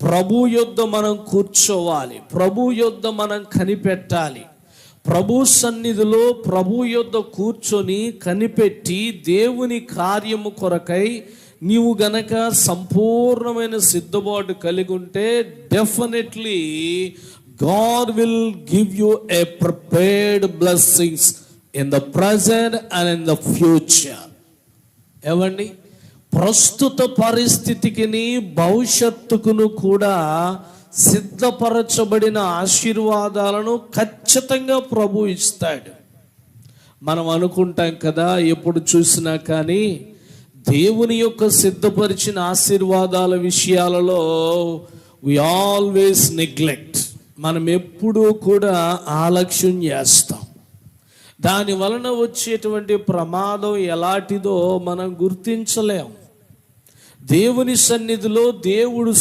ప్రభు యొద్ద మనం కూర్చోవాలి, ప్రభు యొద్ద మనం కనిపెట్టాలి. ప్రభు సన్నిధిలో ప్రభు యొద్ద కూర్చొని కనిపెట్టి దేవుని కార్యము కొరకై నీవు గనక సంపూర్ణమైన సిద్ధపాటు కలిగి ఉంటే definitely God will give you a prepared blessings in the present and in the future. ఏమండి, ప్రస్తుత పరిస్థితికి భవిష్యత్తుకును కూడా సిద్ధపరచబడిన ఆశీర్వాదాలను ఖచ్చితంగా ప్రభు ఇస్తాడు. మనం అనుకుంటాం కదా, ఎప్పుడు చూసినా కానీ దేవుని యొక్క సిద్ధపరిచిన ఆశీర్వాదాల విషయాలలో we always neglect. మనం ఎప్పుడూ కూడా ఆలక్ష్యం చేస్తాం. దాని వలన వచ్చేటువంటి ప్రమాదం ఎలాంటిదో మనం గుర్తించలేం. దేవుని సన్నిధిలో దేవుడు